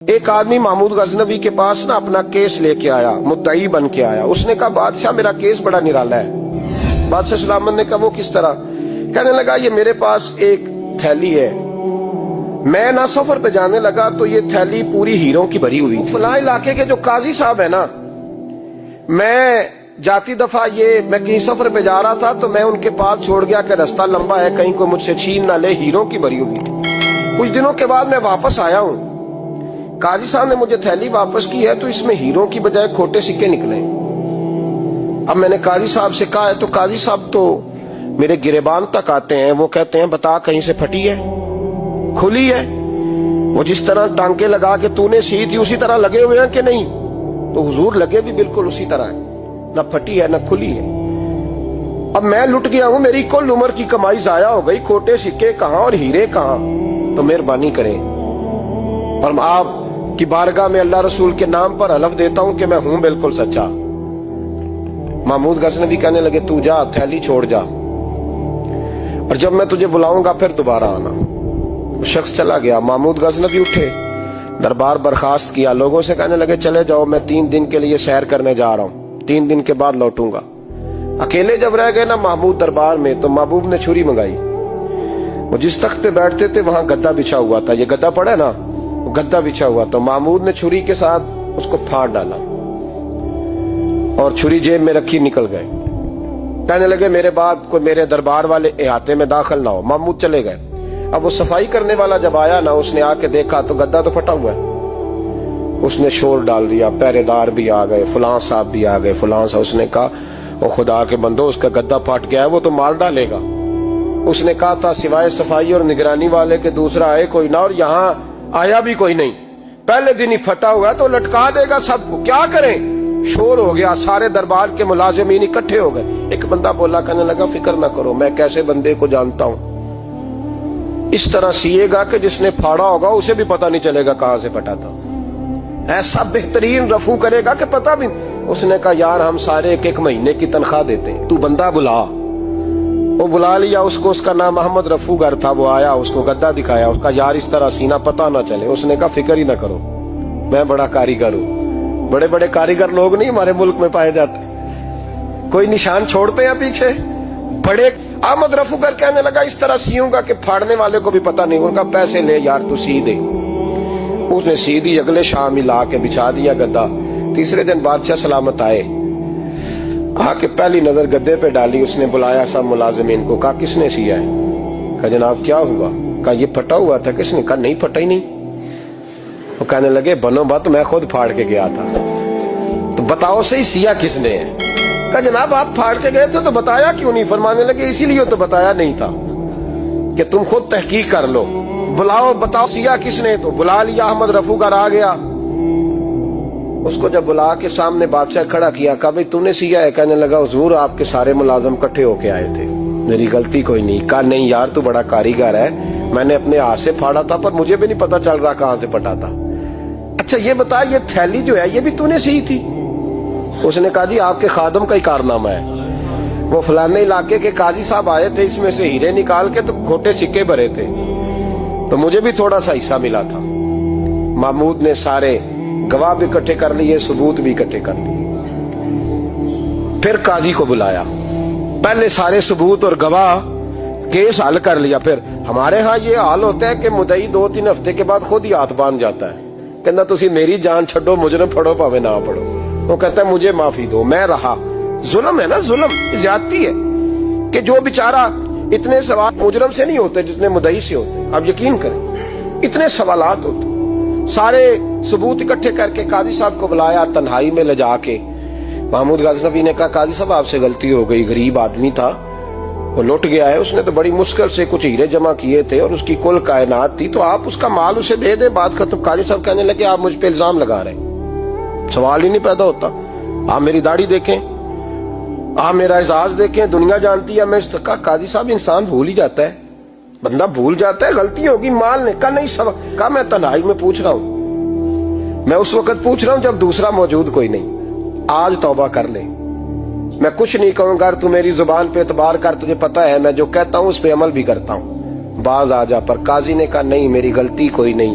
ایک آدمی محمود غزنوی کے پاس نا اپنا کیس لے کے آیا، مدعی بن کے آیا۔ اس نے کہا بادشاہ میرا کیس بڑا نرالا ہے۔ بادشاہ سلامت نے کہا وہ کس طرح؟ کہنے لگا یہ میرے پاس ایک تھیلی ہے، میں نہ سفر پہ جانے لگا تو یہ تھیلی پوری ہیروں کی بھری ہوئی، فلاں علاقے کے جو قاضی صاحب ہے نا، میں جاتی دفعہ میں کہیں سفر پہ جا رہا تھا تو میں ان کے پاس چھوڑ گیا کہ رستہ لمبا ہے، کہیں کوئی مجھ سے چھین نہ لے، ہیروں کی بھری ہوئی۔ کچھ دنوں کے بعد میں واپس آیا ہوں، قاضی صاحب نے مجھے تھیلی واپس کی ہے تو اس میں ہیروں کی بجائے کھوٹے سکے نکلے۔ اب میں نے قاضی صاحب سے کہا ہے تو قاضی صاحب تو میرے گریبان تک آتے ہیں، وہ کہتے ہیں بتا کہیں سے پھٹی ہے، کھلی ہے؟ وہ جس طرح ٹانکے لگا کے تو نے سی تھی اسی طرح لگے ہوئے ہیں کہ نہیں؟ تو حضور لگے بھی بالکل اسی طرح ہے، نہ پھٹی ہے نہ کھلی ہے۔ اب میں لٹ گیا ہوں، میری کل عمر کی کمائی ضائع ہو گئی، کھوٹے سکے کہاں اور ہیرے کہاں؟ تو مہربانی کریں اور آپ کی بارگاہ میں اللہ رسول کے نام پر حلف دیتا ہوں کہ میں ہوں بالکل سچا۔ محمود غزنوی کہنے لگے تو جا، تھیلی چھوڑ جا، اور جب میں تجھے بلاؤں گا پھر دوبارہ آنا۔ وہ شخص چلا گیا۔ محمود غزنوی اٹھے، دربار برخاست کیا، لوگوں سے کہنے لگے چلے جاؤ، میں 3 دن کے لیے سیر کرنے جا رہا ہوں، 3 دن کے بعد لوٹوں گا۔ اکیلے جب رہ گئے نا محمود دربار میں تو محبوب نے چھری منگائی۔ وہ جس تخت پہ بیٹھتے تھے وہاں گدا بچھا ہوا تھا، یہ گدا پڑا ہے نا، گدا بچھا ہوا تو محمود نے چھری کے ساتھ اس کو پھاڑ ڈالا اور چھری جیب میں رکھی نکل گئے۔ کہنے لگے میرے بعد کوئی میرے دربار والے احاطے میں داخل نہ ہو۔ محمود چلے گئے۔ اب وہ صفائی کرنے والا جب آیا نا، اس نے آ کے دیکھا تو گدا تو پھٹا ہوا ہے۔ اس نے شور ڈال دیا، پہرے دار بھی آ گئے، فلاں صاحب بھی آ گئے، فلاں صاحب۔ اس نے کہا وہ خدا کے بندو، اس کا گدا پھٹ گیا ہے، وہ تو مار ڈالے گا۔ اس نے کہا تھا سوائے صفائی اور نگرانی والے کے دوسرا آئے کوئی نہ، اور یہاں آیا بھی کوئی نہیں، پہلے دن ہی پھٹا ہوا ہے تو لٹکا دے گا سب کو، کیا کریں؟ شور ہو گیا، سارے دربار کے ملازمین اکٹھے ہو گئے۔ ایک بندہ بولا، کہنے لگا فکر نہ کرو، میں کیسے بندے کو جانتا ہوں، اس طرح سیے گا کہ جس نے پھاڑا ہوگا اسے بھی پتہ نہیں چلے گا کہاں سے پھٹا تھا، ایسا بہترین رفو کرے گا کہ پتہ بھی۔ اس نے کہا یار ہم سارے 1 مہینے کی تنخواہ دیتے ہیں، تو بندہ بلا۔ وہ بلا لیا اس کو، اس کا نام محمد رفو گر تھا۔ وہ آیا، اس کو گدا دکھایا، اس کا یار اس طرح سینہ پتہ نہ چلے۔ اس نے کہا فکر ہی نہ کرو، میں بڑا کاریگر ہوں۔ بڑے بڑے کاریگر لوگ نہیں ہمارے ملک میں پائے جاتے، کوئی نشان چھوڑتے ہیں پیچھے بڑے۔ احمد رفو گر کہنے لگا اس طرح سیوں گا کہ پھاڑنے والے کو بھی پتہ نہیں۔ ان کا پیسے لے یار تو سی دے۔ اس نے سی دی، اگلے شام ہی لا کے بچھا دیا گدا۔ تیسرے دن بادشاہ سلامت آئے، آ کے پہلی نظر گدے پہ ڈالی۔ اس نے بلایا سب ملازمین کو، کہا کس نے سیا ہے؟ کہا جناب کیا ہوا؟ کہا یہ پھٹا ہوا تھا۔ کس نے؟ کہا نہیں پھٹا ہی نہیں۔ وہ کہنے لگے بنو بات، میں خود پھاڑ کے گیا تھا، تو بتاؤ صحیح سیا کس نے ہے؟ کہا جناب آپ پھاڑ کے گئے تھے تو بتایا کیوں نہیں؟ فرمانے لگے اسی لیے تو بتایا نہیں تھا کہ تم خود تحقیق کر لو، بلاؤ بتاؤ سیا کس نے۔ تو بلا لیا، احمد رفو گر آ گیا۔ اس کو جب بلا کے سامنے بادشاہ کھڑا کیا، کہا بھئی تو نے سیا ہے؟ کہنے لگا حضور آپ کے سارے ملازم کٹھے ہو کے آئے تھے، میری غلطی کوئی نہیں۔ کہا نہیں یار تو بڑا کاریگر ہے، میں نے اپنے ہاتھ سے پھاڑا تھا پر مجھے بھی نہیں پتا چل رہا کہاں سے پھٹا تھا۔ اچھا یہ بتا یہ تھیلی جو ہے یہ بھی تو نے سی تھی؟ اس نے کہا جی آپ کے خادم کا ہی کارنامہ ہے، وہ فلانے علاقے کے قاضی صاحب آئے تھے، اس میں سے ہیرے نکال کے تو کھوٹے سکے بھرے تھے، تو مجھے بھی تھوڑا سا حصہ ملا تھا۔ محمود نے سارے گواہ بھی اکٹھے کر لیے، ثبوت بھی اکٹھے کر لیے۔ پھر قاضی کو بلایا، پہلے سارے ثبوت اور گواہ کیس حل کر لیا۔ پھر ہمارے ہاں یہ حال ہوتا ہے کہ مدعی 2-3 ہفتے کے بعد خود ہی ہاتھ باندھ جاتا ہے، کہنا تسی میری جان چھڈو، مجرم پھڑو پاوے نہ پڑھو۔ وہ کہتا ہے مجھے معافی دو، میں رہا۔ ظلم ہے نا، ظلم زیادتی ہے کہ جو بیچارہ اتنے سوال مجرم سے نہیں ہوتے جتنے مدعی سے ہوتے۔ آپ یقین کریں اتنے سوالات ہوتے۔ سارے ثبوت اکٹھے کر کے قاضی صاحب کو بلایا، تنہائی میں لے جا کے محمود غزنوی نے کہا قاضی صاحب آپ سے غلطی ہو گئی، غریب آدمی تھا، وہ لٹ گیا ہے، اس نے تو بڑی مشکل سے کچھ ہیرے جمع کیے تھے اور اس کی کل کائنات تھی، تو آپ اس کا مال اسے دے دیں، بات ختم۔ قاضی صاحب کہنے لگے آپ مجھ پہ الزام لگا رہے ہیں، سوال ہی نہیں پیدا ہوتا۔ آپ میری داڑھی دیکھیں، آپ میرا اعزاز دیکھیں، دنیا جانتی ہے میں اس کا۔ قاضی صاحب انسان بھول ہی جاتا ہے، بندہ بھول جاتا ہے، غلطی ہوگی، مال نے کہا نہیں سب۔ کہا میں تنہائی میں پوچھ رہا ہوں، میں اس وقت پوچھ رہا ہوں جب دوسرا موجود کوئی نہیں، آج توبہ کر لے، میں کچھ نہیں کہوں گا، تو میری زبان پہ اعتبار کر، تجھے پتہ ہے میں جو کہتا ہوں اس پہ عمل بھی کرتا ہوں، باز آ جا۔ پر قاضی نے کہا نہیں میری غلطی کوئی نہیں،